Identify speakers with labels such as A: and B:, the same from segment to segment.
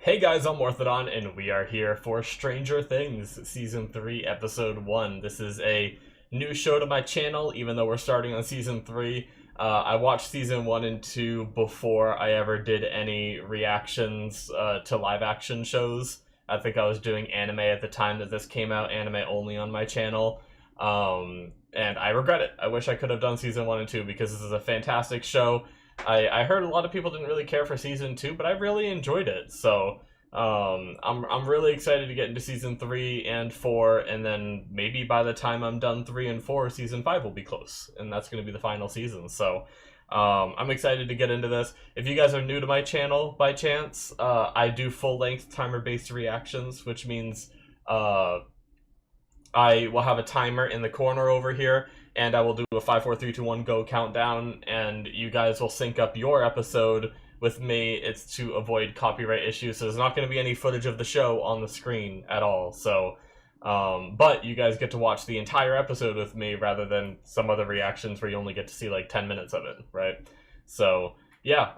A: Hey guys, I'm Morthadon, and we are here for Stranger Things Season 3, Episode 1. This is a new show to my channel, even though we're starting on Season 3. I watched Season 1 and 2 before I ever did any reactions to live-action shows. I think I was doing anime at the time that this came out, anime only on my channel. And I regret it. I wish I could have done Season 1 and 2 because this is a fantastic show. I heard a lot of people didn't really care for season 2, but I really enjoyed it. So I'm really excited to get into season 3 and 4, and then maybe by the time I'm done 3 and 4, season 5 will be close, and that's going to be the final season. So I'm excited to get into this. If you guys are new to my channel by chance, I do full-length timer-based reactions, which means I will have a timer in the corner over here, and I will do a 5, 4, 3, 2, 1, go countdown, and you guys will sync up your episode with me. It's to avoid copyright issues, so there's not going to be any footage of the show on the screen at all. So, but you guys get to watch the entire episode with me rather than some other reactions where you only get to see like 10 minutes of it, right? So, yeah,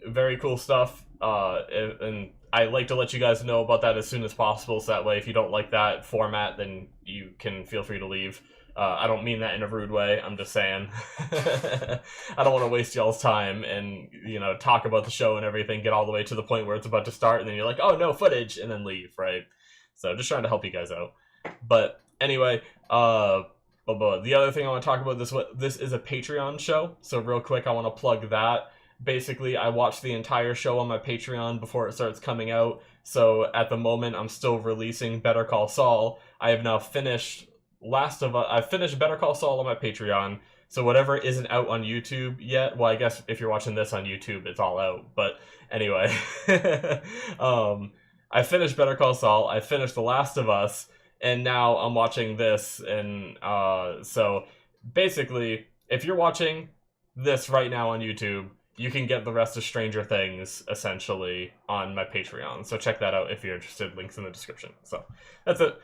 A: very cool stuff, and I like to let you guys know about that as soon as possible, so that way if you don't like that format, then you can feel free to leave. I don't mean that in a rude way, I'm just saying. I don't want to waste y'all's time and, you know, talk about the show and everything, get all the way to the point where it's about to start, and then you're like, oh, no, footage, and then leave, right? So, just trying to help you guys out. But, anyway, the other thing I want to talk about, this is a Patreon show, so real quick, I want to plug that. Basically, I watched the entire show on my Patreon before it starts coming out, so at the moment, I'm still releasing Better Call Saul. I have now finished I've finished Better Call Saul on my Patreon, so whatever isn't out on YouTube yet, well, I guess if you're watching this on YouTube, it's all out, but anyway, I finished Better Call Saul, I finished The Last of Us, and now I'm watching this, and so basically, if you're watching this right now on YouTube, you can get the rest of Stranger Things, essentially, on my Patreon, so check that out if you're interested, links in the description. So, that's it.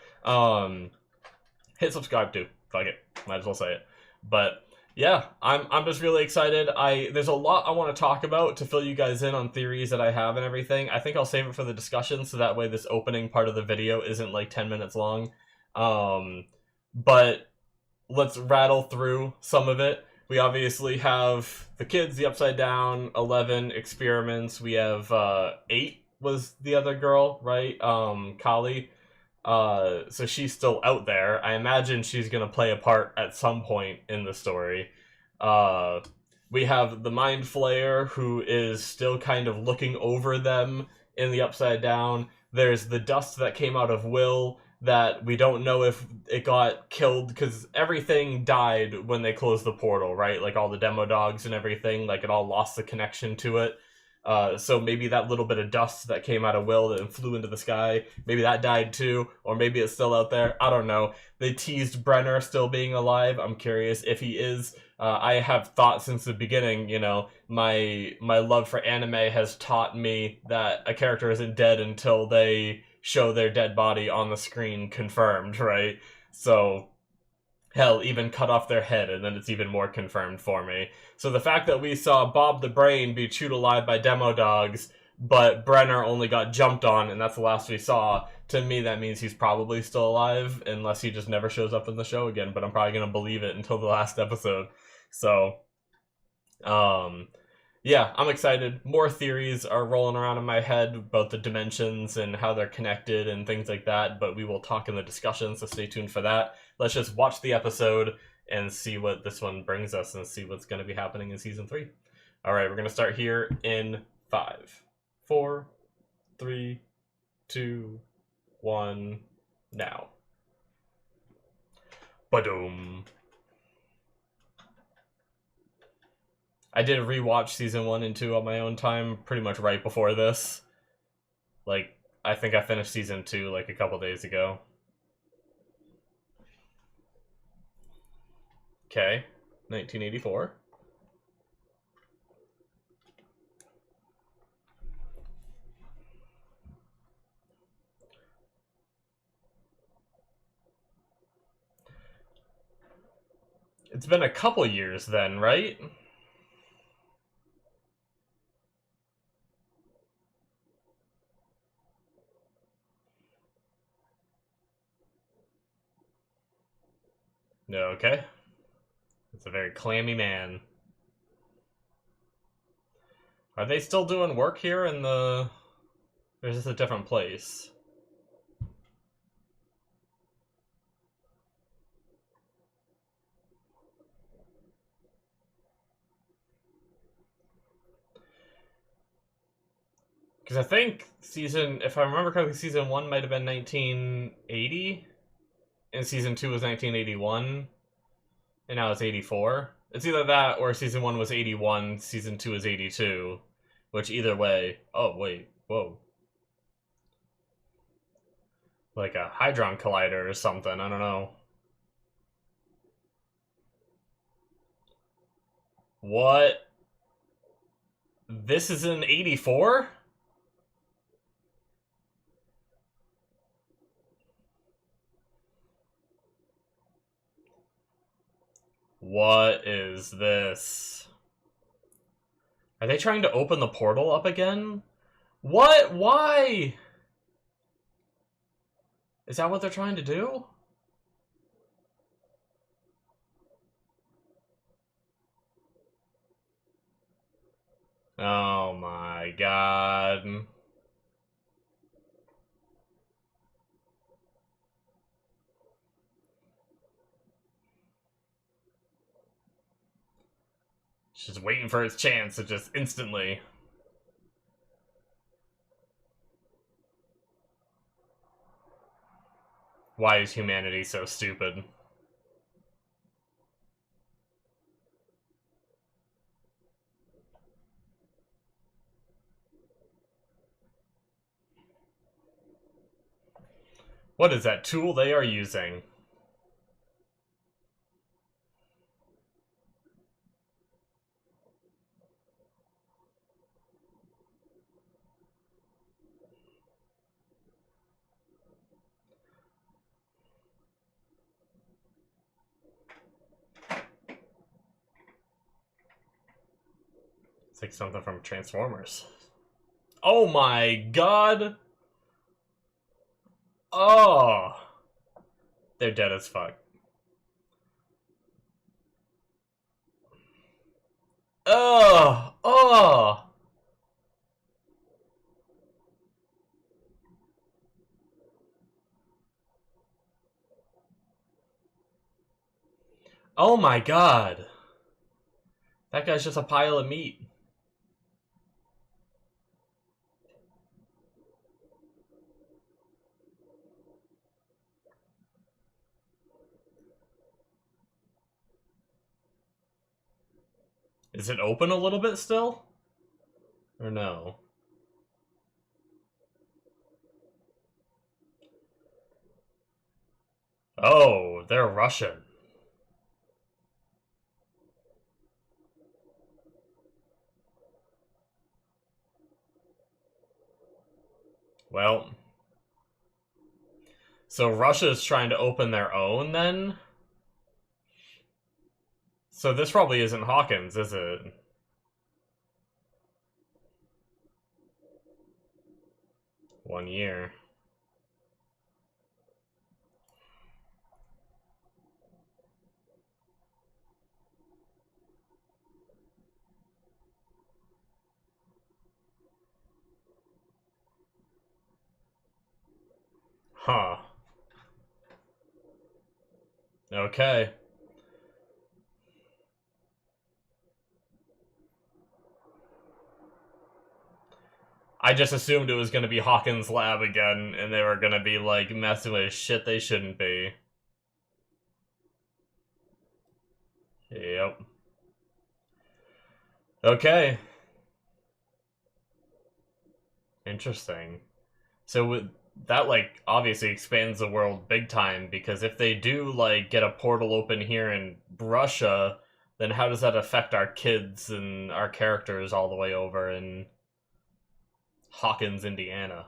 A: Hit subscribe too. Fuck it. Might as well say it. But yeah, I'm just really excited. There's a lot I want to talk about to fill you guys in on theories that I have and everything. I think I'll save it for the discussion so that way this opening part of the video isn't like 10 minutes long. But let's rattle through some of it. We obviously have the kids, the Upside Down, 11 experiments. We have 8 was the other girl, right? Kali. So she's still out there. I imagine she's gonna play a part at some point in the story. We have the Mind Flayer, who is still kind of looking over them in the Upside Down. There's the dust that came out of Will that we don't know if it got killed, because everything died when they closed the portal, right? Like all the demo dogs and everything, like it all lost the connection to it. So maybe that little bit of dust that came out of Will that flew into the sky, maybe that died too, or maybe it's still out there. I don't know. They teased Brenner still being alive. I'm curious if he is. I have thought since the beginning, you know, my love for anime has taught me that a character isn't dead until they show their dead body on the screen confirmed, right? So hell, even cut off their head, and then it's even more confirmed for me. So the fact that we saw Bob the Brain be chewed alive by demo dogs, but Brenner only got jumped on, and that's the last we saw, to me that means he's probably still alive, unless he just never shows up in the show again, but I'm probably going to believe it until the last episode. So, yeah, I'm excited. More theories are rolling around in my head about the dimensions and how they're connected and things like that, but we will talk in the discussion, so stay tuned for that. Let's just watch the episode and see what this one brings us and see what's going to be happening in Season 3. Alright, we're going to start here in 5, 4, 3, 2, 1, now. Ba-doom. I did rewatch Season 1 and 2 on my own time pretty much right before this. Like, I think I finished Season 2 like a couple days ago. Okay, 1984. It's been a couple years then, right? No, okay. It's a very clammy man. Are they still doing work here in the... Or is this a different place? Because I think if I remember correctly, season 1 might have been 1980, and season 2 was 1981, and now it's 84. It's either that or season 1 was 81, season 2 is 82, which either way... Oh, wait. Whoa. Like a Hadron Collider or something, I don't know. What? This is in 84? What is this? Are they trying to open the portal up again? What? Why? Is that what they're trying to do? Oh my god. She's just waiting for his chance to just instantly... Why is humanity so stupid? What is that tool they are using? It's like something from Transformers. Oh my god! Oh! They're dead as fuck. Oh! Oh! Oh my god! That guy's just a pile of meat. Is it open a little bit still? Or no? Oh, they're Russian. Well... So Russia's trying to open their own, then? So this probably isn't Hawkins, is it? One year. Huh. Okay. I just assumed it was gonna be Hawkins' lab again, and they were gonna be, like, messing with shit they shouldn't be. Yep. Okay. Interesting. So that, like, obviously expands the world big time, because if they do, like, get a portal open here in Russia, then how does that affect our kids and our characters all the way over in Hawkins, Indiana?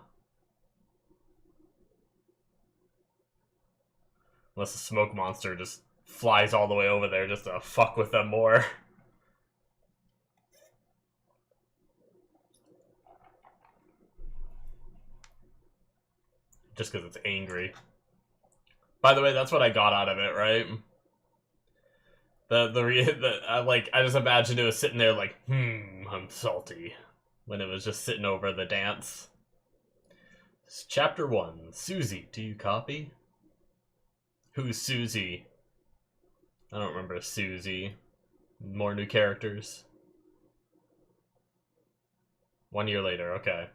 A: Unless the smoke monster just flies all the way over there just to fuck with them more. Just because it's angry. By the way, that's what I got out of it, right? I just imagined it was sitting there like, I'm salty, when it was just sitting over the dance. Chapter 1, Suzie, do you copy? Who's Suzie? I don't remember Suzie. More new characters. 1 year later, okay.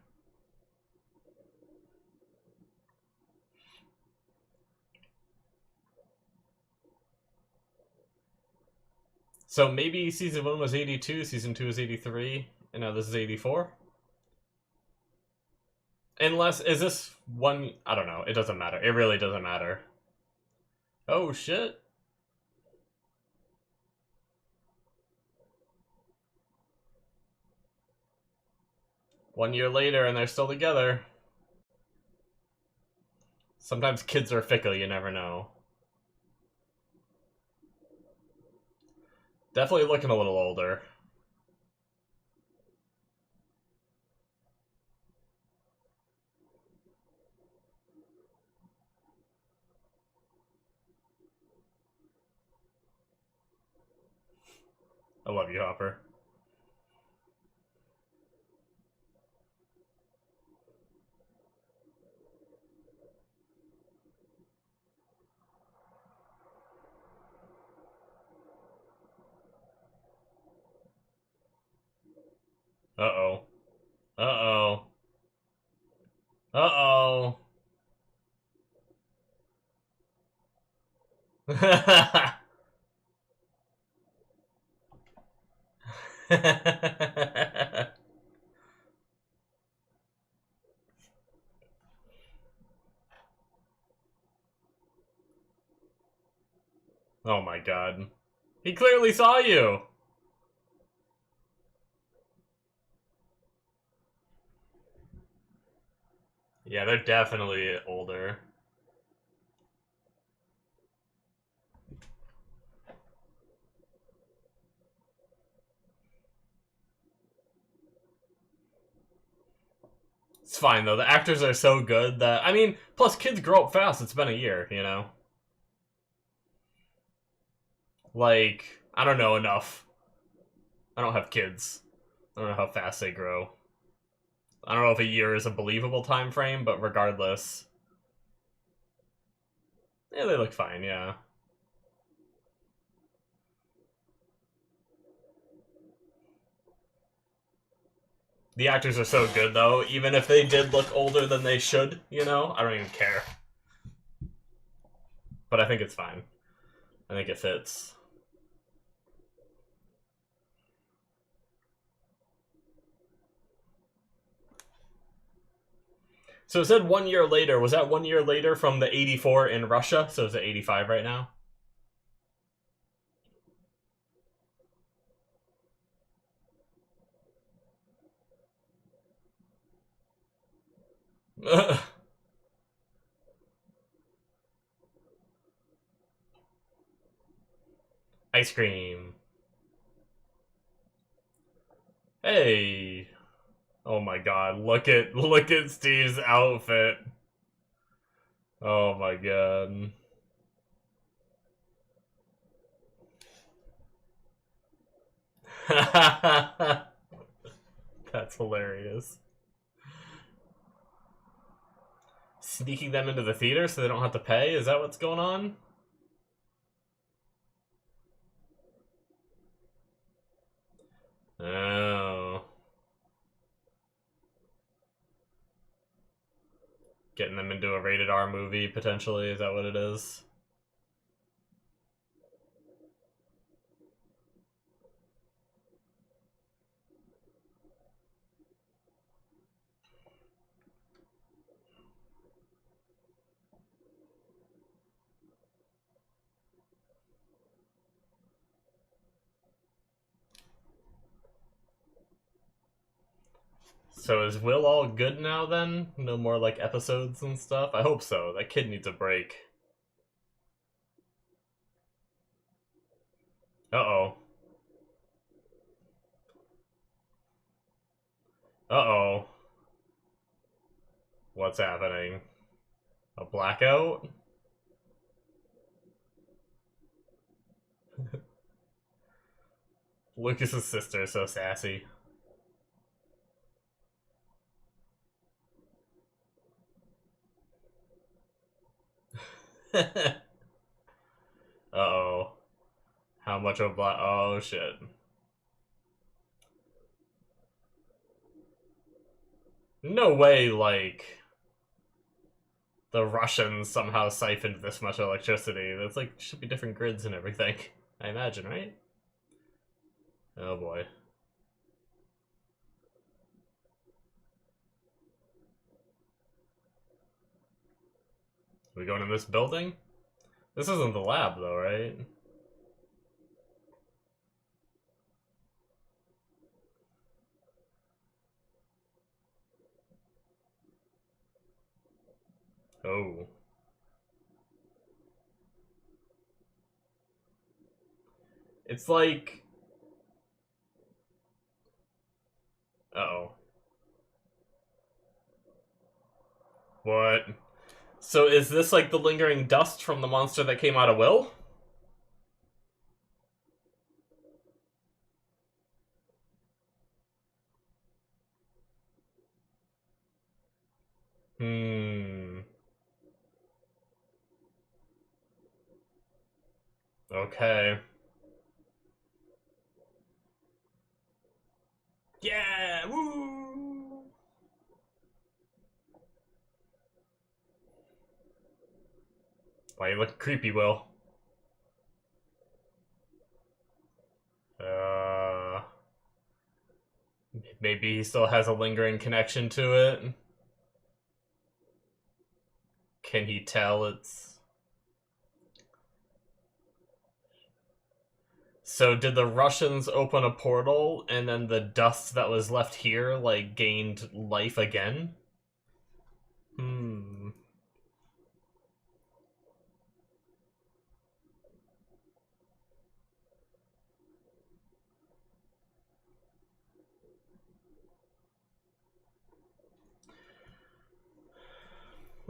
A: So maybe season 1 was 82, season 2 was 83, and now this is 84? Unless, is this one... I don't know, it doesn't matter. It really doesn't matter. Oh, shit. One year later, and they're still together. Sometimes kids are fickle, you never know. Definitely looking a little older. I love you, Hopper. Uh-oh. Uh-oh. Uh-oh. Oh my god. He clearly saw you! Yeah, they're definitely older. It's fine, though. The actors are so good that... I mean, plus kids grow up fast. It's been a year, you know? Like, I don't know enough. I don't have kids. I don't know how fast they grow. I don't know if a year is a believable time frame, but regardless... Yeah, they look fine, yeah. The actors are so good, though. Even if they did look older than they should, you know? I don't even care. But I think it's fine. I think it fits. So it said 1 year later. Was that 1 year later from the 84 in Russia? So is it 85 right now? Ice cream. Hey. Oh my god, look at Steve's outfit. Oh my god. That's hilarious. Sneaking them into the theater so they don't have to pay? Is that what's going on? Oh. Getting them into a rated R movie, potentially? Is that what it is? So is Will all good now then? No more like episodes and stuff? I hope so. That kid needs a break. Uh-oh. Uh-oh. What's happening? A blackout? Lucas's sister is so sassy. Uh-oh. How much of a oh, shit. No way, like, the Russians somehow siphoned this much electricity. That's like, should be different grids and everything. I imagine, right? Oh boy. Are we going in this building? This isn't the lab, though, right? Oh. It's like... Uh-oh. What? So is this like the lingering dust from the monster that came out of Will? Hmm. Okay. Yeah! Woo! Why you look creepy, Will? Uh... Maybe he still has a lingering connection to it? Can he tell it's... So did the Russians open a portal and then the dust that was left here, like, gained life again? Hmm.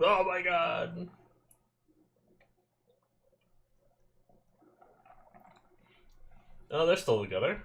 A: Oh my god. Oh, they're still together.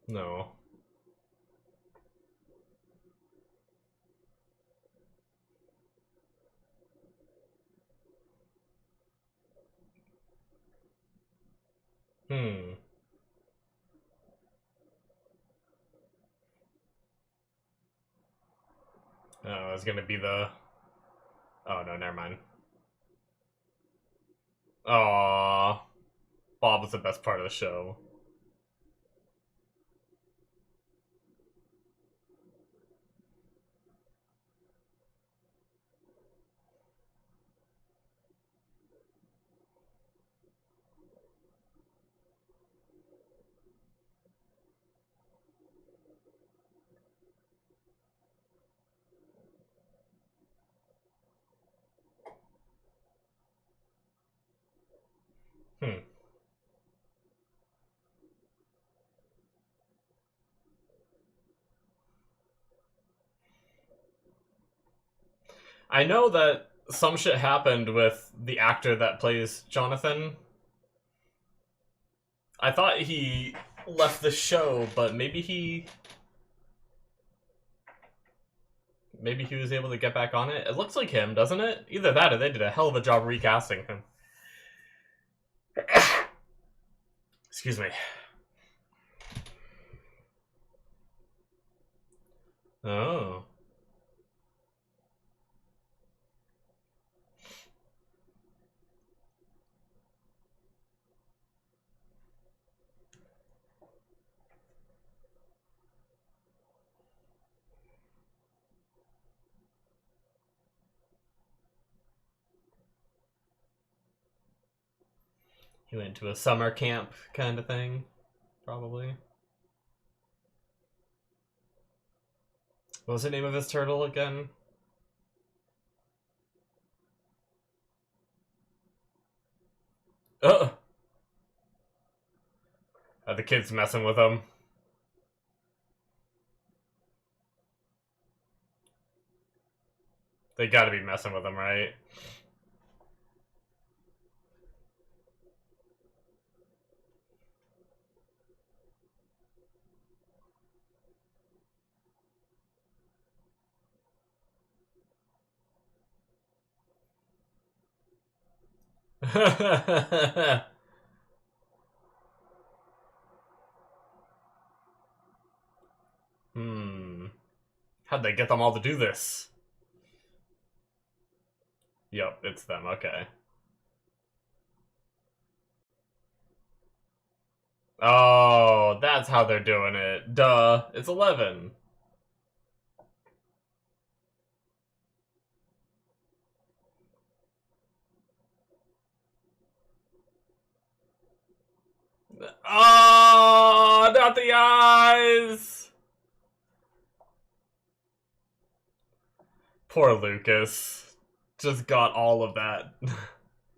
A: No. Hmm. Oh, it's gonna be the... Oh, no, never mind. Aww. Bob was the best part of the show. Hmm. I know that some shit happened with the actor that plays Jonathan. I thought he left the show, but maybe he... Maybe he was able to get back on it. It looks like him, doesn't it? Either that or they did a hell of a job recasting him. Excuse me. Oh. He went to a summer camp kind of thing, probably. What was the name of his turtle again? Are the kids messing with him? They gotta be messing with him, right? Hmm. How'd they get them all to do this? Yep, it's them, okay. Oh, that's how they're doing it. Duh, it's 11. Oh, not the eyes! Poor Lucas. Just got all of that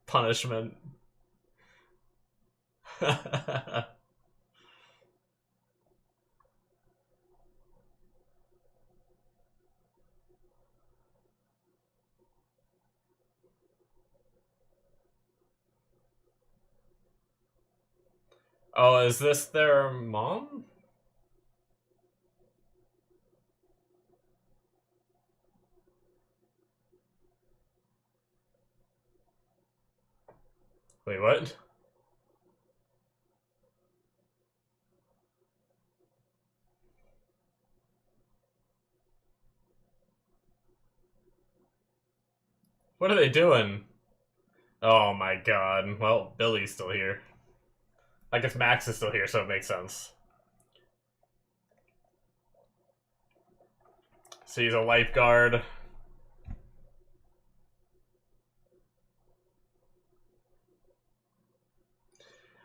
A: punishment. Oh, is this their mom? Wait, what? What are they doing? Oh my god. Well, Billy's still here. I guess Max is still here, so it makes sense. So he's a lifeguard.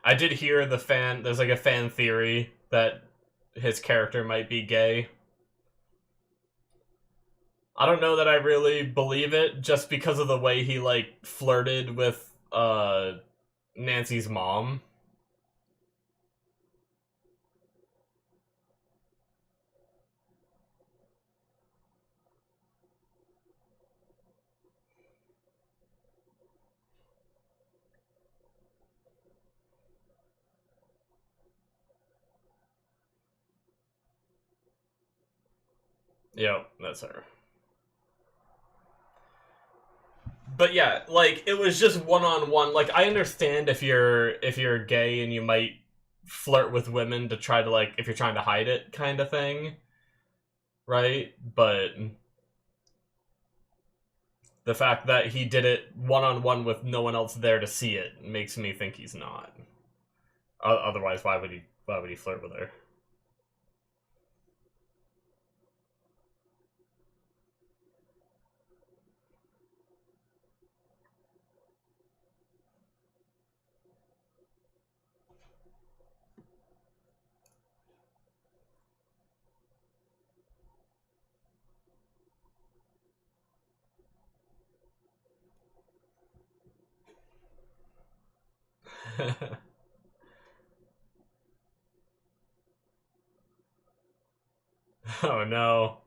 A: I did hear there's like a fan theory that his character might be gay. I don't know that I really believe it, just because of the way he, like, flirted with, Nancy's mom. Yep, that's her. But yeah, like, it was just one-on-one. Like, I understand if you're gay and you might flirt with women to try to, like, if you're trying to hide it kind of thing, right? But the fact that he did it one-on-one with no one else there to see it makes me think he's not. Otherwise, why would he flirt with her? Oh no.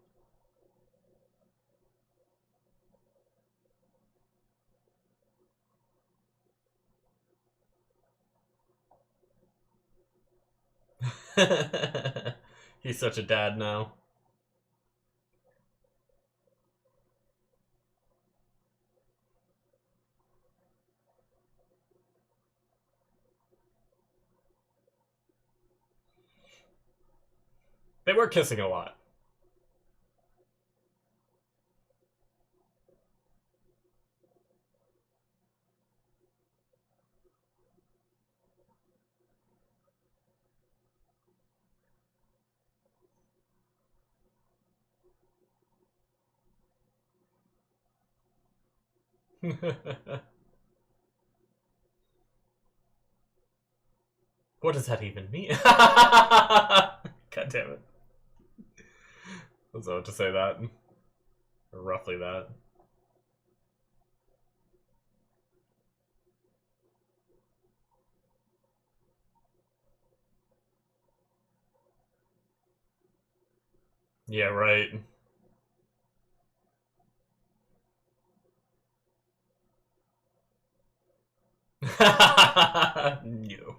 A: He's such a dad now. They were kissing a lot. What does that even mean? God damn it. I was about to say that. Or roughly that. Yeah, right. No.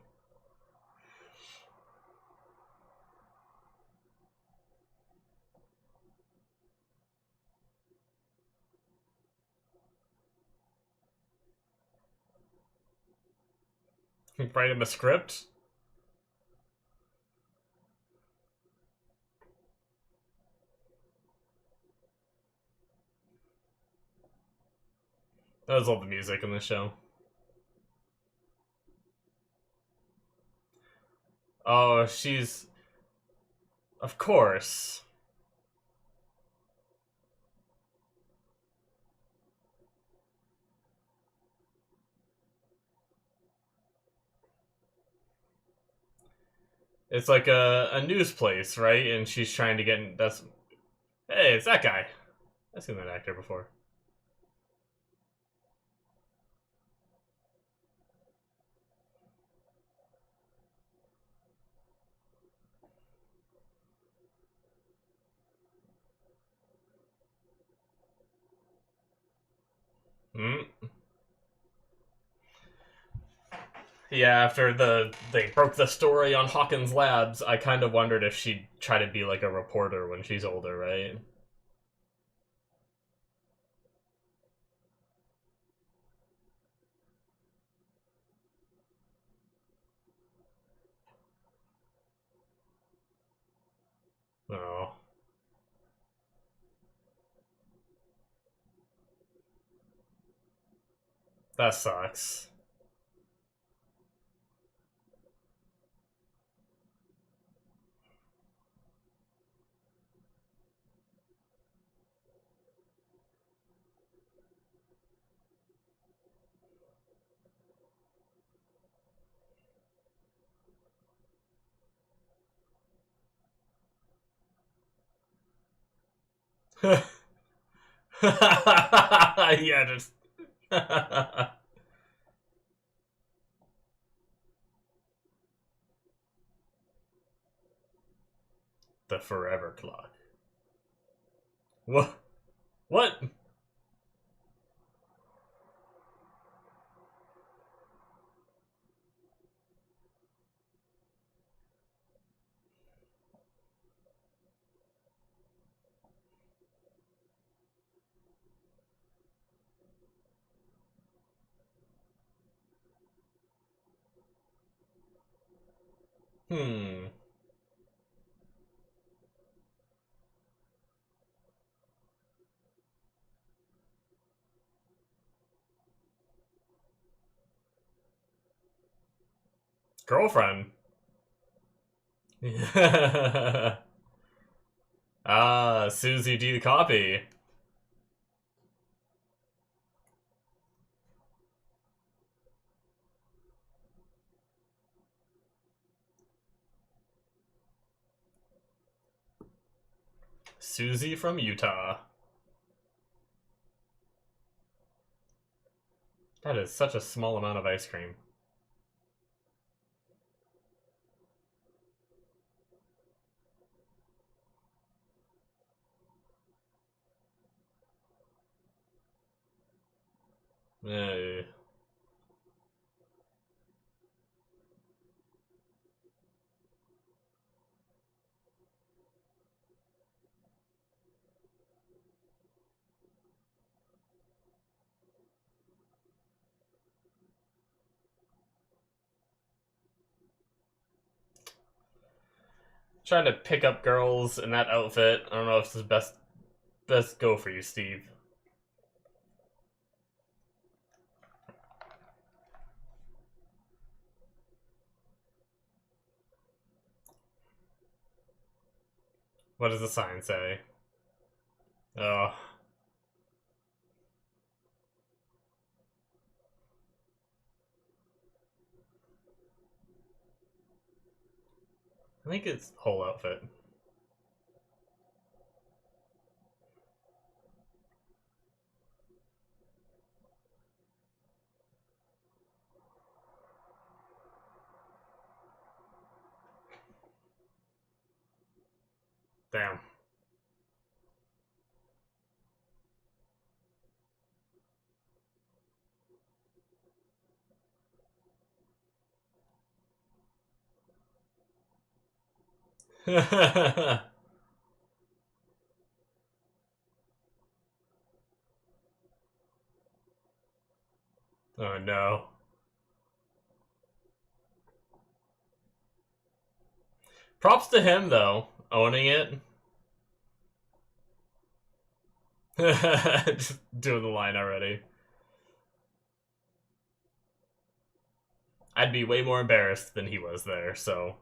A: Write him a script? That was all the music in the show. Oh, she's... Of course. It's like a news place, right? And she's trying to get in... That's... Hey, it's that guy. I've seen that actor before. Hmm? Yeah, after they broke the story on Hawkins Labs, I kind of wondered if she'd try to be like a reporter when she's older, right? Oh, that sucks. Yeah, just the forever clock. What? What? Hmm. Girlfriend. Ah, Suzie D the copy. Suzie from Utah. That is such a small amount of ice cream. Eh. Trying to pick up girls in that outfit. I don't know if it's the best go for you, Steve. What does the sign say? Oh. I think it's whole outfit. Damn. Oh no. Props to him though, owning it. Just doing the line already. I'd be way more embarrassed than he was there, so.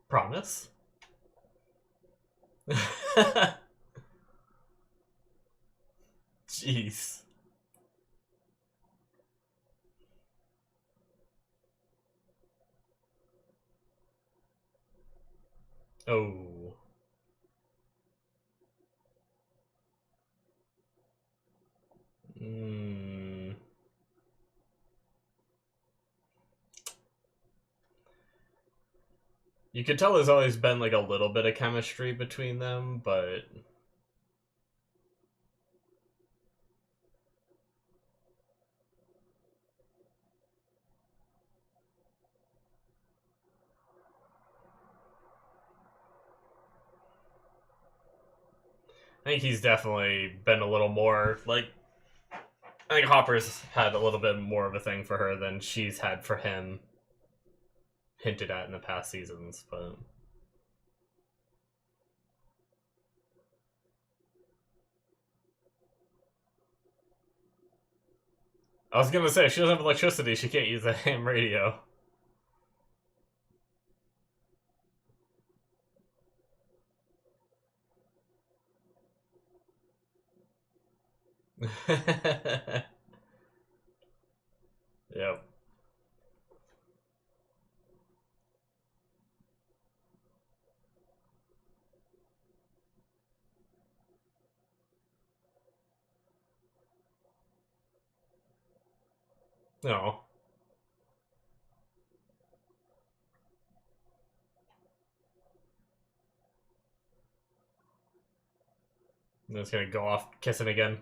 A: Promise? Jeez. Oh. Mm. You could tell there's always been like a little bit of chemistry between them, but I think he's definitely been a little more like I think Hopper's had a little bit more of a thing for her than she's had for him, hinted at in the past seasons, but I was gonna say if she doesn't have electricity, she can't use a ham radio. Yep. No. I'm just gonna go off kissing again.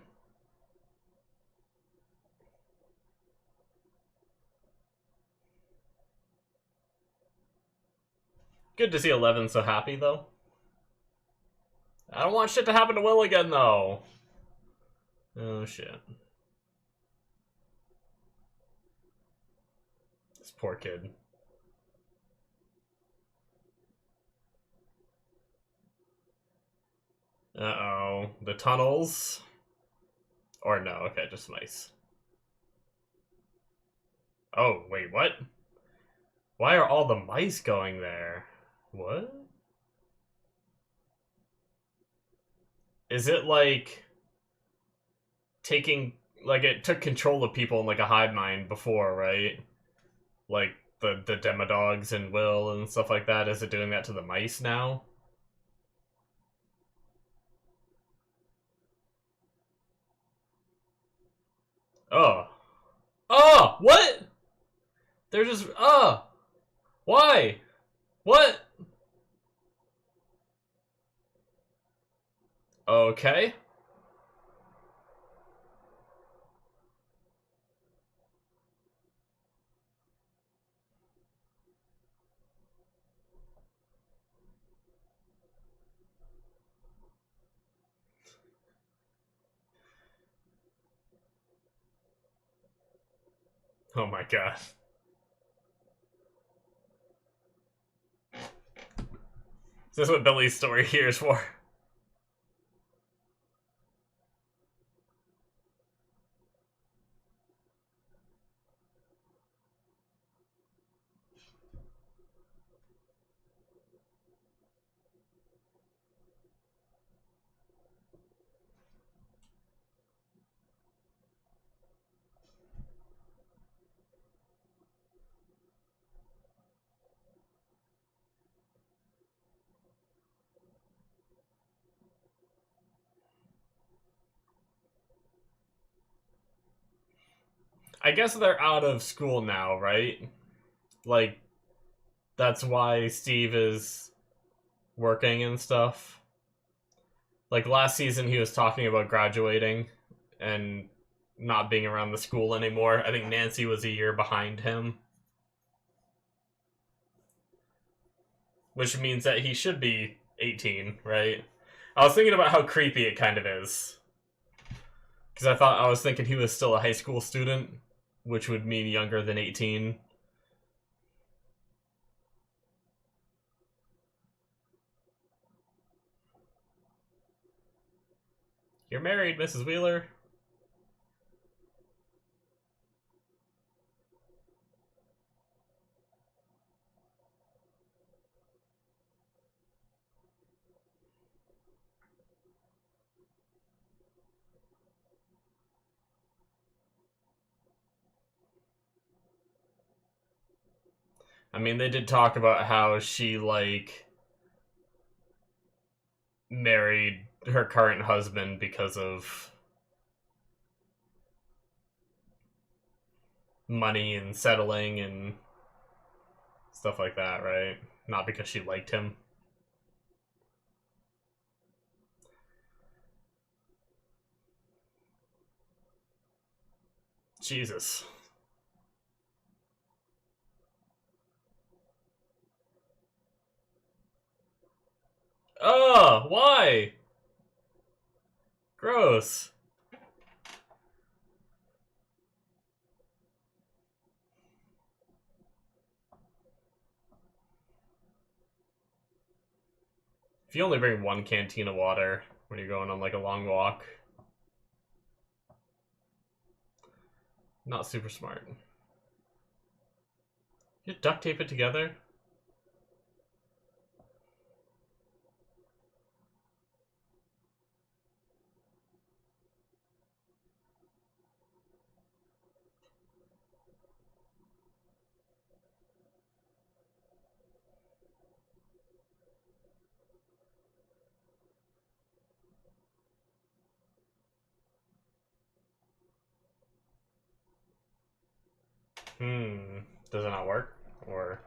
A: Good to see Eleven so happy though. I don't want shit to happen to Will again though. Oh shit. This poor kid. Uh-oh. The tunnels? Or no, okay, just mice. Oh, wait, what? Why are all the mice going there? What? Is it like taking like it took control of people in like a hive mind before, right? Like the Demodogs and Will and stuff like that. Is it doing that to the mice now? Oh. Oh, what? They're just why? What? Okay. Oh my god. Is this what Billy's story here is for? I guess they're out of school now, right? Like, that's why Steve is working and stuff. Like, last season he was talking about graduating and not being around the school anymore. I think Nancy was a year behind him. Which means that he should be 18, right? I was thinking about how creepy it kind of is. Because I was thinking he was still a high school student, which would mean younger than 18. You're married, Mrs. Wheeler. I mean, they did talk about how she, like, married her current husband because of money and settling and stuff like that, right? Not because she liked him. Jesus. Oh, why? Gross. If you only bring one canteen of water when you're going on like a long walk, not super smart. You duct tape it together? Does it not work? Or...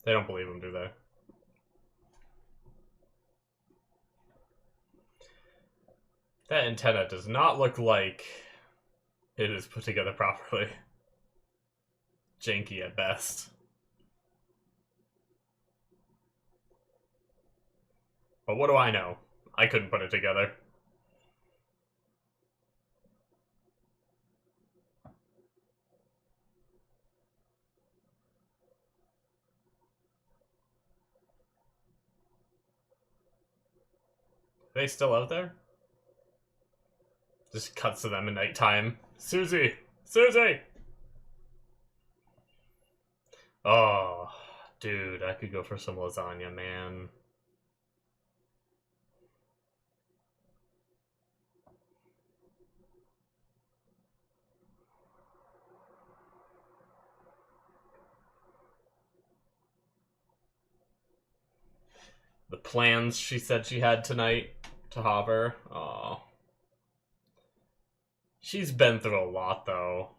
A: They don't believe him, do they? That antenna does not look like it is put together properly. Janky at best. But what do I know? I couldn't put it together. Are they still out there? Just cuts to them at nighttime. Suzie! Suzie! Oh, dude, I could go for some lasagna, man. The plans she said she had tonight to Hopper. Oh. She's been through a lot, though.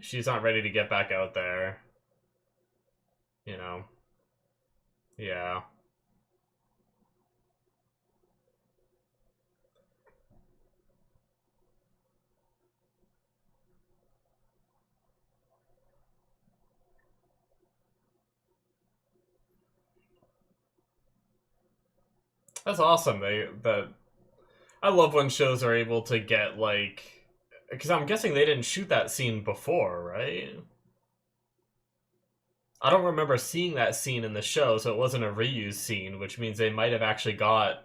A: She's not ready to get back out there. You know. Yeah. That's awesome. I love when shows are able to get like, because I'm guessing they didn't shoot that scene before, right? I don't remember seeing that scene in the show, so it wasn't a reused scene, which means they might have actually got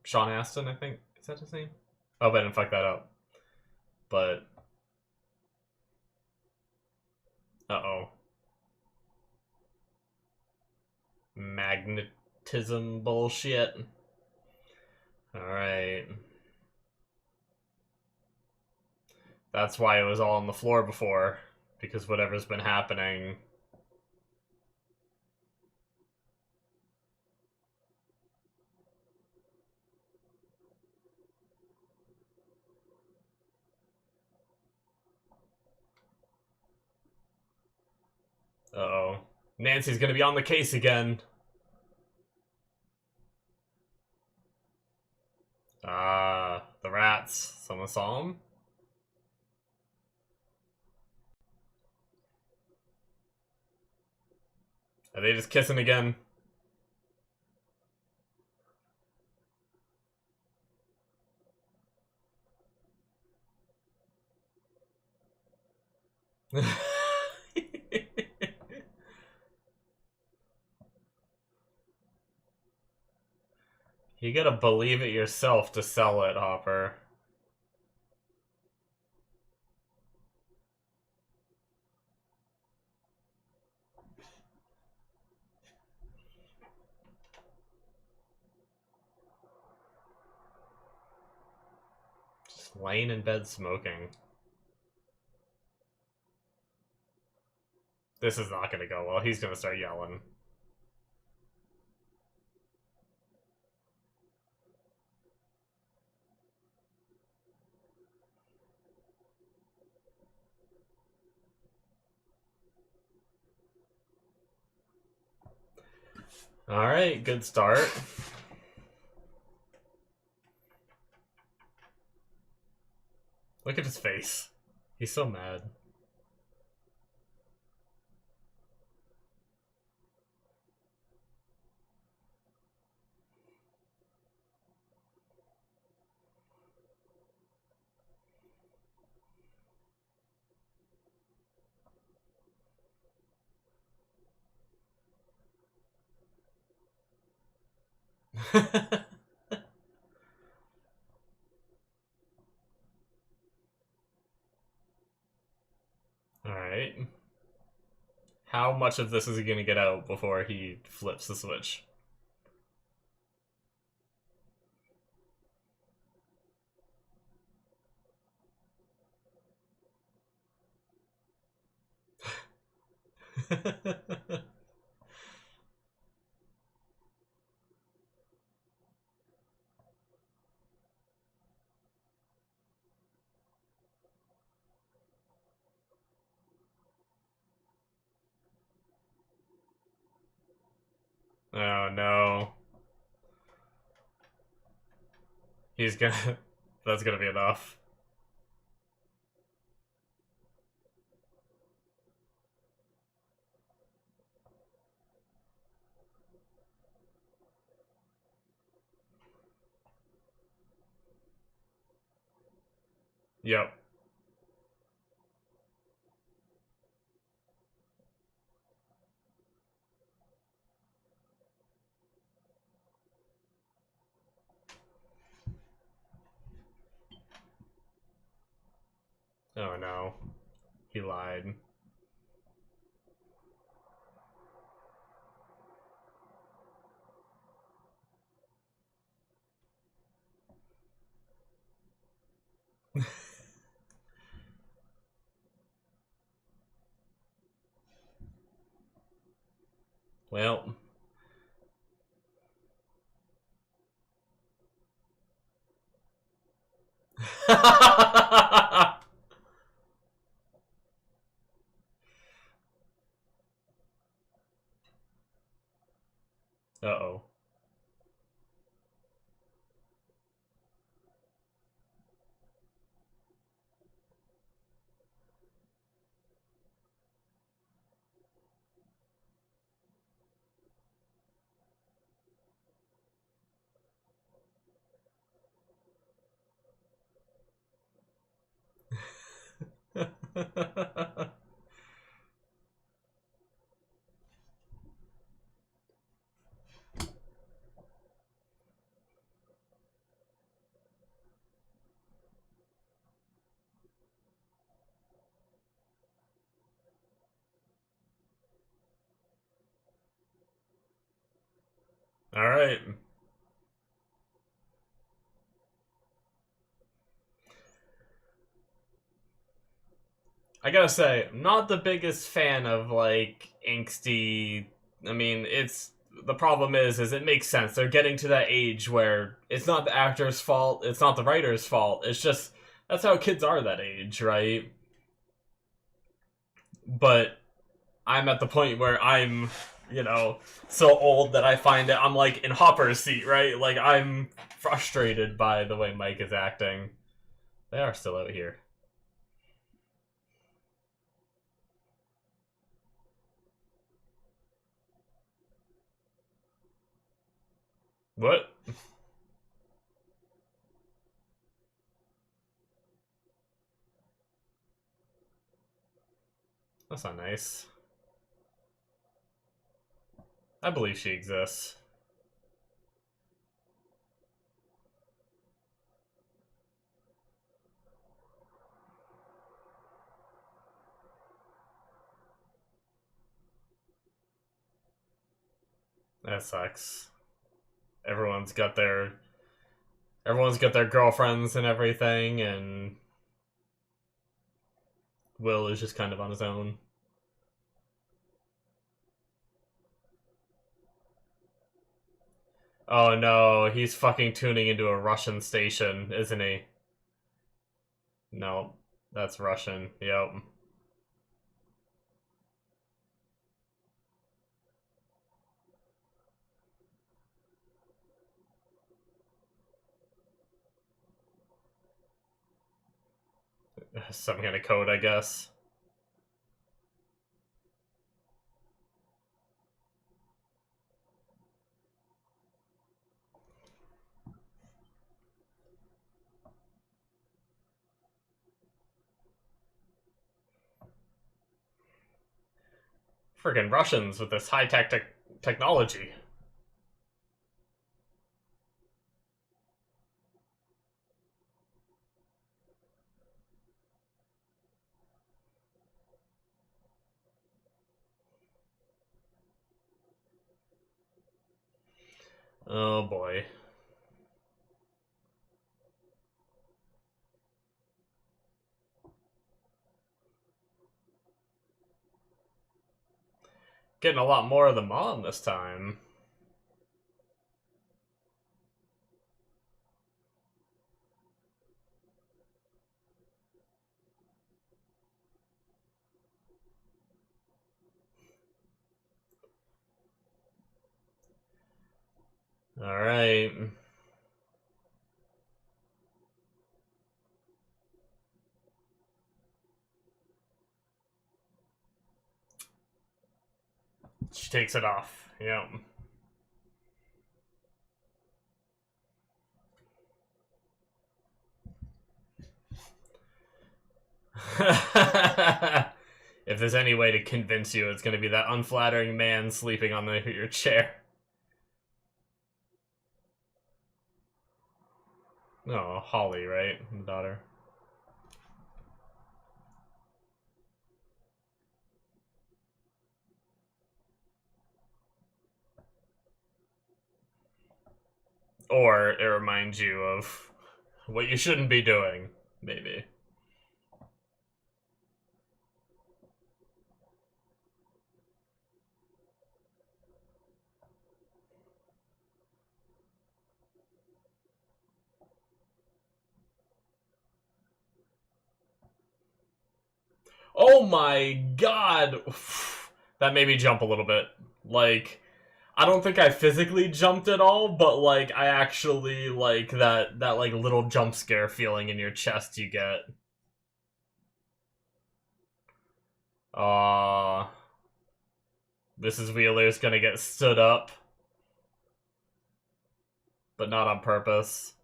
A: Sean Astin, I think. Is that his name? Oh, I didn't fuck that up. But uh-oh. Magnetism bullshit. Alright. That's why it was all on the floor before. Because whatever's been happening. Uh-oh. Nancy's gonna be on the case again. Ah, the rats. Someone saw them? Are they just kissing again? You gotta believe it yourself to sell it, Hopper. Just laying in bed smoking. This is not gonna go well. He's gonna start yelling. Alright, good start. Look at his face. He's so mad. Alright. How much of this is he gonna get out before he flips the switch? Oh no. He's gonna... That's gonna be enough. Yep. Oh no. He lied. Well. Uh-oh. All right. I gotta say, I'm not the biggest fan of like angsty. I mean, it's the problem is it makes sense. They're getting to that age where it's not the actor's fault, it's not the writer's fault. It's just that's how kids are that age, right? But I'm at the point where I'm, so old that I find it. I'm like in Hopper's seat, right? Like I'm frustrated by the way Mike is acting. They are still out here. What? That's not nice. I believe she exists. That sucks. Everyone's got their everyone's got their girlfriends and everything, and Will is just kind of on his own. Oh no, he's fucking tuning into a Russian station, isn't he? No, that's Russian. Yep. Some kind of code, I guess. Friggin' Russians with this high-tech technology. Oh boy. Getting a lot more of the mom this time. Alright. She takes it off. Yep. If there's any way to convince you, it's going to be that unflattering man sleeping on your chair. Oh, Holly, right? The daughter. Or it reminds you of what you shouldn't be doing, maybe. Oh my god! That made me jump a little bit. Like, I don't think I physically jumped at all, but like I actually like that like little jump scare feeling in your chest you get. Uh Mrs. Wheeler's gonna get stood up, but not on purpose.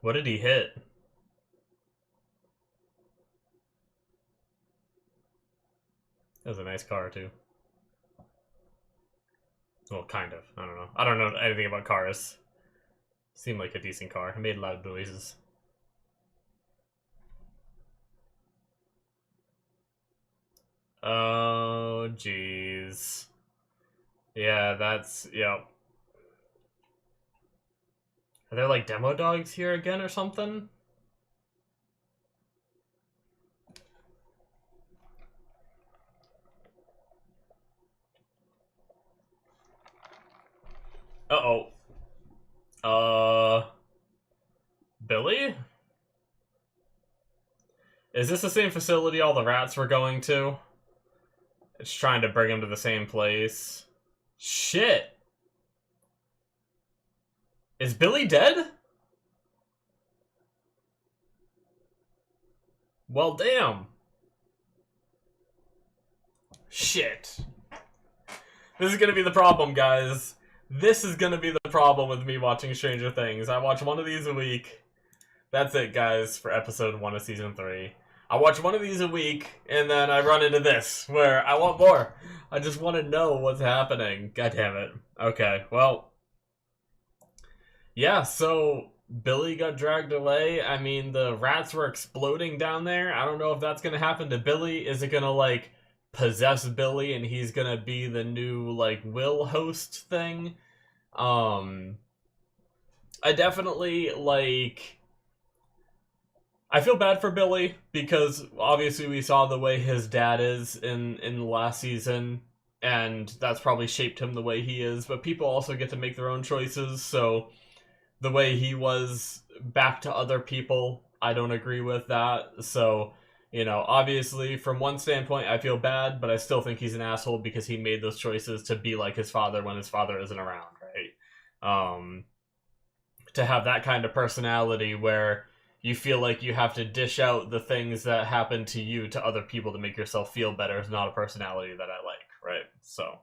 A: What did he hit? That was a nice car, too. Well, kind of. I don't know. I don't know anything about cars. Seemed like a decent car. It made loud noises. Oh, jeez. Yeah, that's... Yep. Are there, like, demo dogs here again or something? Uh-oh. Billy? Is this the same facility all the rats were going to? It's trying to bring them to the same place. Shit! Is Billy dead? Well, damn. Shit. This is gonna be the problem, guys. This is gonna be the problem with me watching Stranger Things. I watch one of these a week. That's it, guys, for episode 1 of season 3. I watch one of these a week, and then I run into this, where I want more. I just want to know what's happening. God damn it. Okay, well. Yeah, so Billy got dragged away. I mean, the rats were exploding down there. I don't know if that's going to happen to Billy. Is it going to, like, possess Billy and he's going to be the new, like, Will host thing? I definitely, like... I feel bad for Billy, because obviously we saw the way his dad is in the last season, and that's probably shaped him the way he is, but people also get to make their own choices, so the way he was back to other people, I don't agree with that, so, you know, obviously, from one standpoint, I feel bad, but I still think he's an asshole because he made those choices to be like his father when his father isn't around, right? To have that kind of personality where you feel like you have to dish out the things that happen to you to other people to make yourself feel better is not a personality that I like, right? So,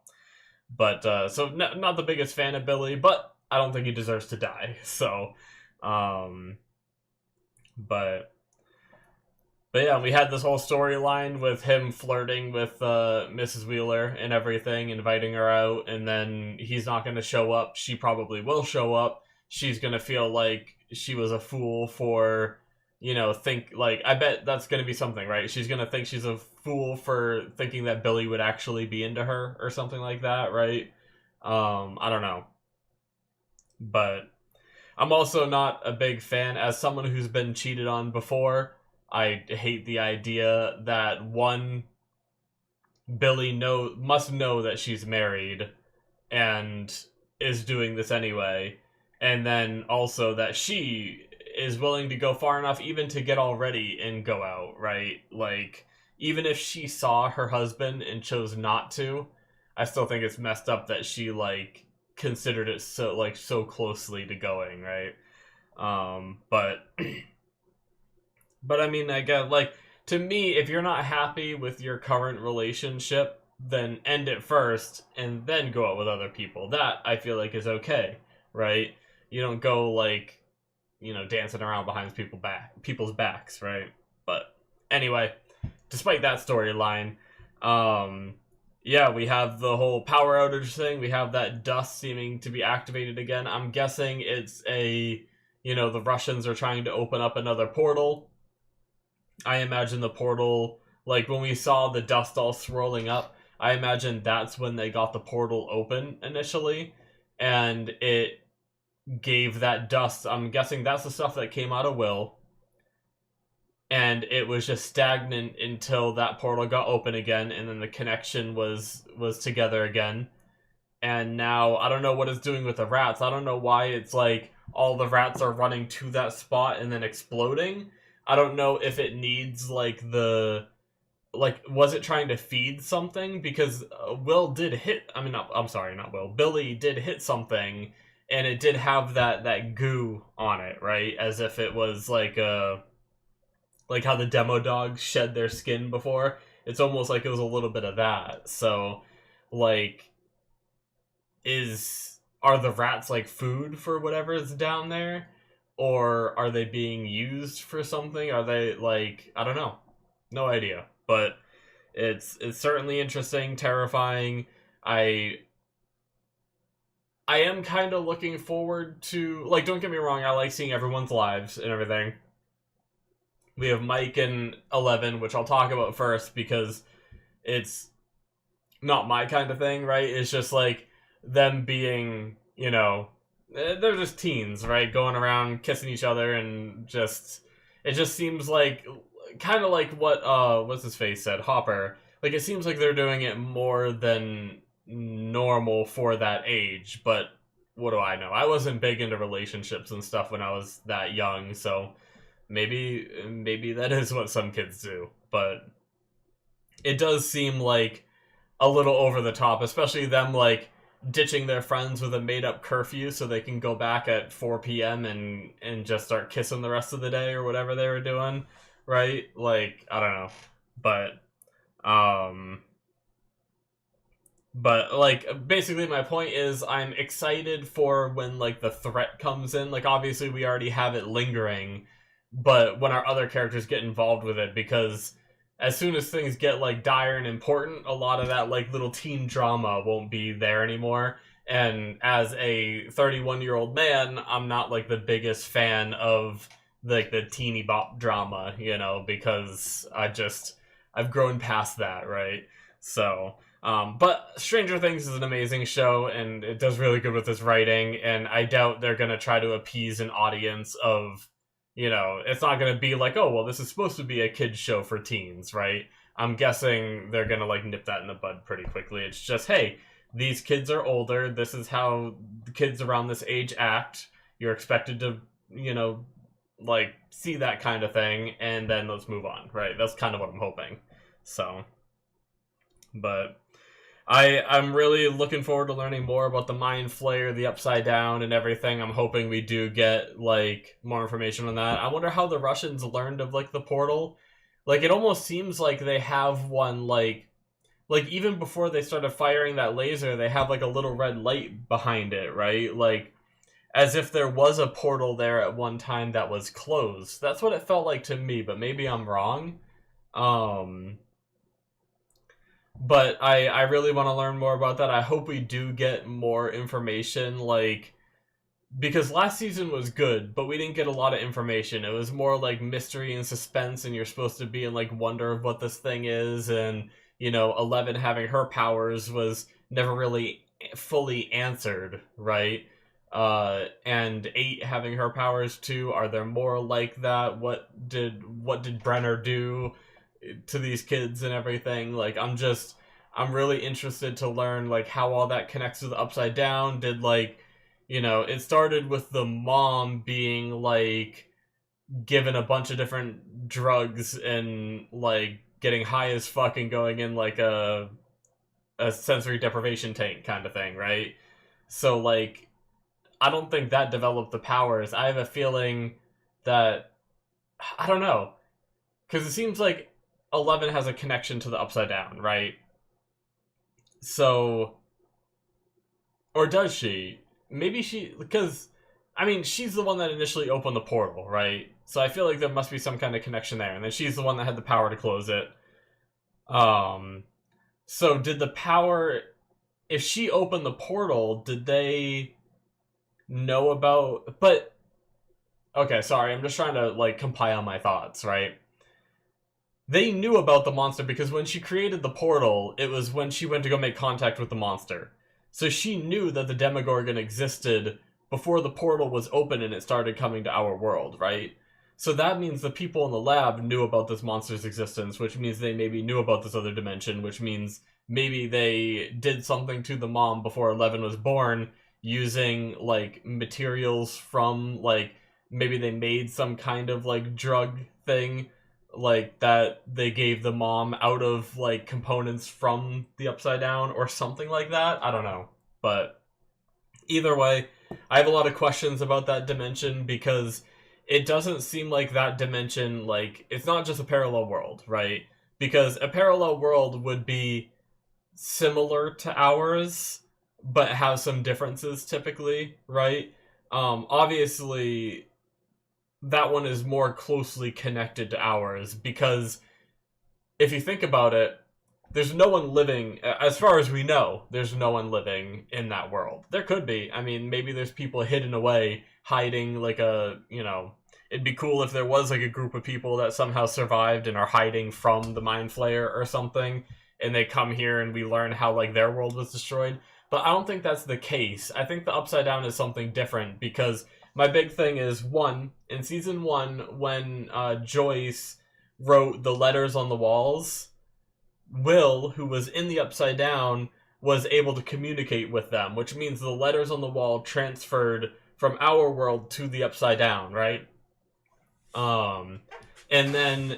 A: but, not the biggest fan of Billy, but I don't think he deserves to die, so, but yeah, we had this whole storyline with him flirting with, Mrs. Wheeler and everything, inviting her out, and then he's not gonna show up, she probably will show up, she's gonna feel like she was a fool for, you know, I bet that's gonna be something, right? She's gonna think she's a fool for thinking that Billy would actually be into her or something like that, right? I don't know. But I'm also not a big fan, as someone who's been cheated on before, I hate the idea that Billy must know that she's married and is doing this anyway, and then also that she is willing to go far enough even to get all ready and go out, right? Like, even if she saw her husband and chose not to, I still think it's messed up that she, like, considered it so closely to going, right? But I mean, I guess, like, to me, if you're not happy with your current relationship, then end it first and then go out with other people. That, I feel like, is okay, right? You don't go, like, you know, dancing around behind people's backs, right? But anyway, despite that storyline, yeah, we have the whole power outage thing. We have that dust seeming to be activated again. I'm guessing it's the Russians are trying to open up another portal. I imagine the portal, like, when we saw the dust all swirling up, I imagine that's when they got the portal open initially, and it gave that dust. I'm guessing that's the stuff that came out of Will, and it was just stagnant until that portal got open again, and then the connection was together again. And now I don't know what it's doing with the rats. I don't know why it's like all the rats are running to that spot and then exploding. I don't know if it needs was it trying to feed something? Because Will did hit, I mean, I'm sorry, not Will. Billy did hit something, and it did have that goo on it, right? As if it was like how the demo dogs shed their skin before. It's almost like it was a little bit of that. So, like, are the rats like food for whatever's down there? or are they being used for something? Are they like, I don't know. No idea. But it's certainly interesting, terrifying. I I am kind of looking forward to, like, don't get me wrong, I like seeing everyone's lives and everything. We have Mike and 11, which I'll talk about first because it's not my kind of thing, right? It's just like them being, they're just teens, right? Going around kissing each other and just, it just seems like kind of like what what's his face said, Hopper. Like, it seems like they're doing it more than normal for that age, but what do I know? I wasn't big into relationships and stuff when I was that young, so maybe that is what some kids do, but it does seem like a little over the top, especially them like ditching their friends with a made up curfew so they can go back at 4 p.m. and just start kissing the rest of the day or whatever they were doing, right? Like, I don't know. But like, basically my point is I'm excited for when like the threat comes in. Like, obviously we already have it lingering, but when our other characters get involved with it, because as soon as things get like dire and important, a lot of that like little teen drama won't be there anymore. And as a 31-year-old man, I'm not like the biggest fan of like the teeny bop drama, because I've grown past that, right? So, but Stranger Things is an amazing show, and it does really good with its writing, and I doubt they're gonna try to appease an audience of, it's not gonna be like, oh, well, this is supposed to be a kid's show for teens, right? I'm guessing they're gonna, like, nip that in the bud pretty quickly. It's just, hey, these kids are older, this is how the kids around this age act, you're expected to, like, see that kind of thing, and then let's move on, right? That's kind of what I'm hoping. So, but I'm really looking forward to learning more about the Mind Flayer, the Upside Down, and everything. I'm hoping we do get, like, more information on that. I wonder how the Russians learned of, like, the portal. Like, it almost seems like they have one, like, even before they started firing that laser, they have, like, a little red light behind it, right? Like, as if there was a portal there at one time that was closed. That's what it felt like to me, but maybe I'm wrong. But I really want to learn more about that. I hope we do get more information, like, because last season was good, but we didn't get a lot of information. It was more like mystery and suspense, and you're supposed to be in like wonder of what this thing is, and 11 having her powers was never really fully answered, right? And 8 having her powers too. Are there more like that? What did Brenner do to these kids and everything? Like, I'm really interested to learn like how all that connects to the Upside Down. Did like, it started with the mom being like given a bunch of different drugs and like getting high as fuck and going in like a sensory deprivation tank kind of thing, right? So like, I don't think that developed the powers. I have a feeling that, I don't know, because it seems like 11 has a connection to the Upside Down, right? So, or does she? Maybe she, because, I mean, she's the one that initially opened the portal, right? So I feel like there must be some kind of connection there, and then she's the one that had the power to close it. So did the power, if she opened the portal, did they know about, but, okay, sorry, I'm just trying to, like, compile my thoughts, right? They knew about the monster because when she created the portal, it was when she went to go make contact with the monster. So she knew that the Demogorgon existed before the portal was open and it started coming to our world, right? So that means the people in the lab knew about this monster's existence, which means they maybe knew about this other dimension, which means maybe they did something to the mom before 11 was born using, like, materials from, like, maybe they made some kind of, like, drug thing, like, that they gave the mom out of, like, components from the Upside Down or something like that. I don't know. But either way, I have a lot of questions about that dimension because it doesn't seem like that dimension, like, it's not just a parallel world, right? Because a parallel world would be similar to ours, but have some differences typically, right? Obviously, that one is more closely connected to ours, because if you think about it, there's no one living, as far as we know, there's no one living in that world. There could be. I mean, maybe there's people hidden away, hiding like a, it'd be cool if there was like a group of people that somehow survived and are hiding from the Mind Flayer or something, and they come here and we learn how like their world was destroyed. But I don't think that's the case. I think the Upside Down is something different, because my big thing is, one, in season one, when Joyce wrote the letters on the walls, Will, who was in the Upside Down, was able to communicate with them, which means the letters on the wall transferred from our world to the Upside Down, right? And then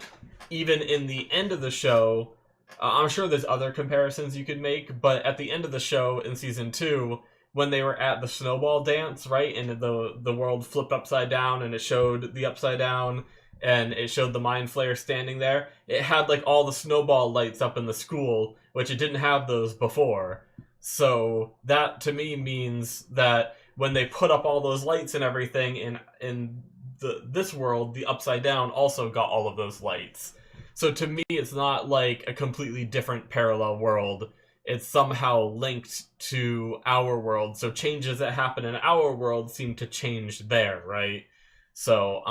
A: even in the end of the show, I'm sure there's other comparisons you could make, but at the end of the show in season 2, when they were at the snowball dance, right, and the world flipped upside down and it showed the Upside Down and it showed the Mind Flayer standing there, it had like all the snowball lights up in the school, which it didn't have those before. So that to me means that when they put up all those lights and everything in this world, the Upside Down also got all of those lights. So to me, it's not like a completely different parallel world. It's somehow linked to our world. So changes that happen in our world seem to change there, right? So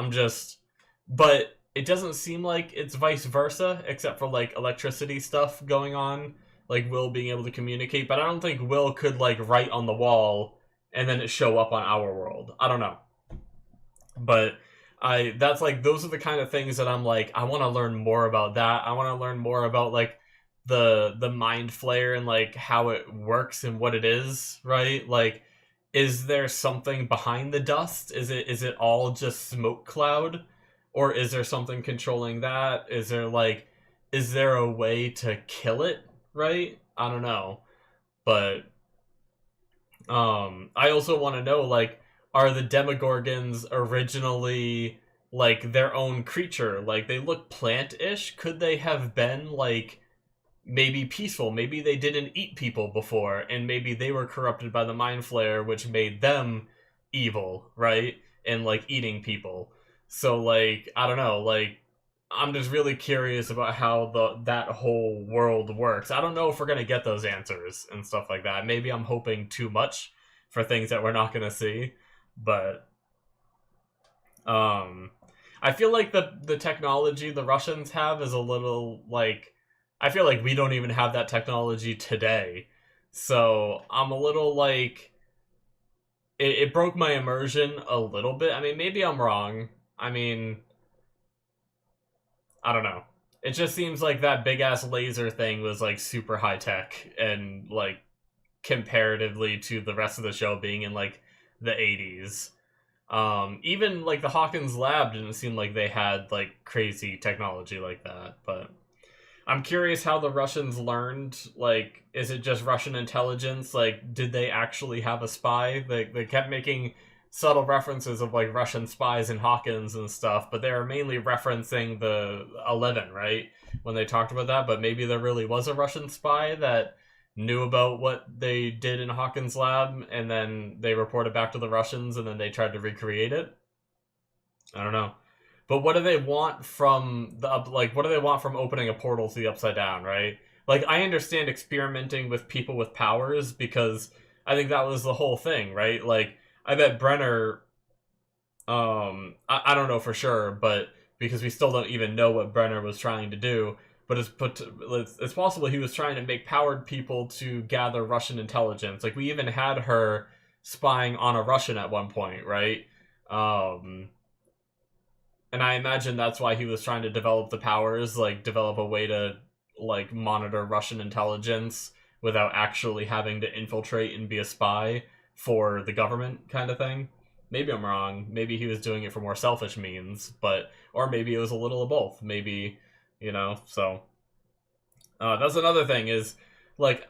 A: but it doesn't seem like it's vice versa, except for like electricity stuff going on, like Will being able to communicate. But I don't think Will could like write on the wall and then it show up on our world. I don't know. But that's like, those are the kind of things that I'm like, I want to learn more about that. I want to learn more about like the Mind Flayer and like how it works and what it is, right? Like, is there something behind the dust? Is it all just smoke cloud? Or is there something controlling that? Is there a way to kill it, right? I don't know. But I also want to know, like, are the Demogorgons originally like their own creature? Like, they look plant-ish. Could they have been like maybe peaceful? Maybe they didn't eat people before, and maybe they were corrupted by the Mind Flayer, which made them evil, right? And like eating people. So like, I don't know, like, I'm just really curious about how that whole world works. I don't know if we're gonna get those answers and stuff like that. Maybe I'm hoping too much for things that we're not gonna see, but I feel like the technology the Russians have is a little like, I feel like we don't even have that technology today. So I'm a little like, it broke my immersion a little bit. I mean, maybe I'm wrong. I mean, I don't know. It just seems like that big ass laser thing was like super high tech, and like comparatively to the rest of the show being in like the 80s. Even like the Hawkins lab didn't seem like they had like crazy technology like that, but I'm curious how the Russians learned. Like, is it just Russian intelligence? Like, did they actually have a spy? They kept making subtle references of like Russian spies and Hawkins and stuff, but they were mainly referencing the 11, right? When they talked about that, but maybe there really was a Russian spy that knew about what they did in Hawkins' lab, and then they reported back to the Russians, and then they tried to recreate it. I don't know. But what do they want from what do they want from opening a portal to the Upside Down, right? Like, I understand experimenting with people with powers, because I think that was the whole thing, right? Like, I bet Brenner, I don't know for sure, but because we still don't even know what Brenner was trying to do, but it's possible he was trying to make powered people to gather Russian intelligence. Like, we even had her spying on a Russian at one point, right? And I imagine that's why he was trying to develop the powers, like develop a way to like monitor Russian intelligence without actually having to infiltrate and be a spy for the government, kind of thing. Maybe I'm wrong. Maybe he was doing it for more selfish means, or maybe it was a little of both. Maybe, so that's another thing is, like,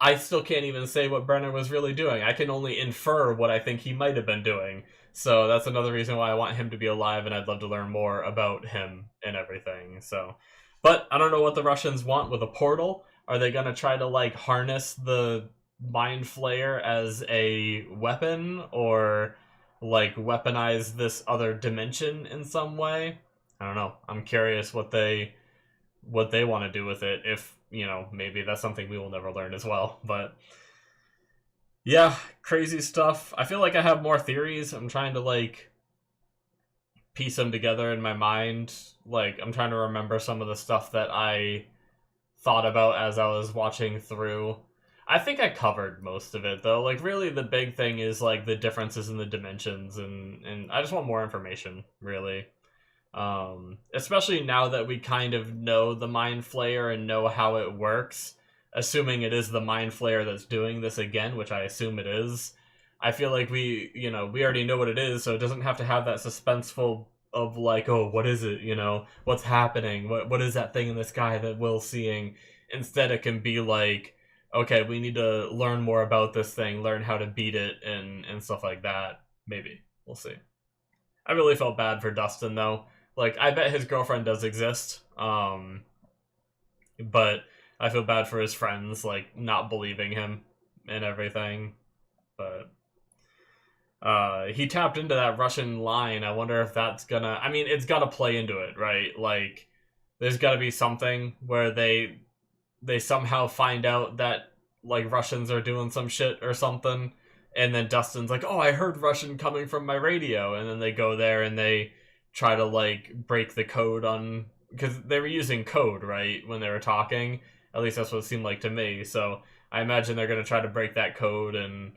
A: I still can't even say what Brenner was really doing. I can only infer what I think he might have been doing. So that's another reason why I want him to be alive, and I'd love to learn more about him and everything. So, but I don't know what the Russians want with a portal. Are they going to try to like harness the Mind Flayer as a weapon, or like weaponize this other dimension in some way. I don't know. I'm curious what they want to do with it. If, you know, maybe that's something we will never learn as well. But yeah, crazy stuff. I feel like I have more theories. I'm trying to like piece them together in my mind. Like I'm trying to remember some of the stuff that I thought about as I was watching through. I think I covered most of it though. Like really the big thing is like the differences in the dimensions, and I just want more information, really. Especially now that we kind of know the Mind Flayer and know how it works, assuming it is the Mind Flayer that's doing this again, which I assume it is. I feel like we already know what it is, so it doesn't have to have that suspenseful of like, oh, what is it? You know, what's happening? What is that thing in the sky that Will's seeing? Instead, it can be like, okay, we need to learn more about this thing, learn how to beat it, and stuff like that. Maybe. We'll see. I really felt bad for Dustin, though. Like, I bet his girlfriend does exist, but I feel bad for his friends, like, not believing him and everything. But he tapped into that Russian line. I wonder if that's gonna... I mean, it's gotta play into it, right? Like, there's gotta be something where they somehow find out that, like, Russians are doing some shit or something, and then Dustin's like, oh, I heard Russian coming from my radio, and then they go there and they try to, like, break the code on... Because they were using code, right, when they were talking. At least that's what it seemed like to me. So I imagine they're going to try to break that code and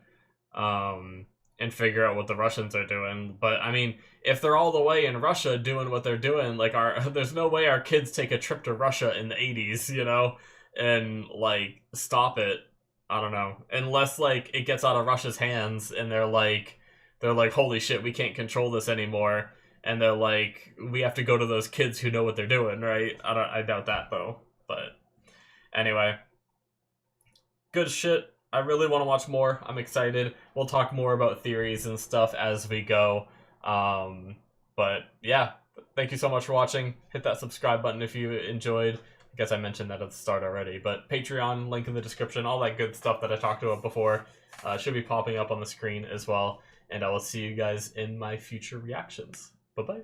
A: figure out what the Russians are doing. But, I mean, if they're all the way in Russia doing what they're doing, like, there's no way our kids take a trip to Russia in the 80s, you know, and, like, stop it. I don't know. Unless, like, it gets out of Russia's hands and they're like, holy shit, we can't control this anymore. And they're like, we have to go to those kids who know what they're doing, right? I doubt that, though. But anyway, good shit. I really want to watch more. I'm excited. We'll talk more about theories and stuff as we go. But yeah, thank you so much for watching. Hit that subscribe button if you enjoyed. I guess I mentioned that at the start already. But Patreon, link in the description, all that good stuff that I talked about before should be popping up on the screen as well. And I will see you guys in my future reactions. Bye-bye.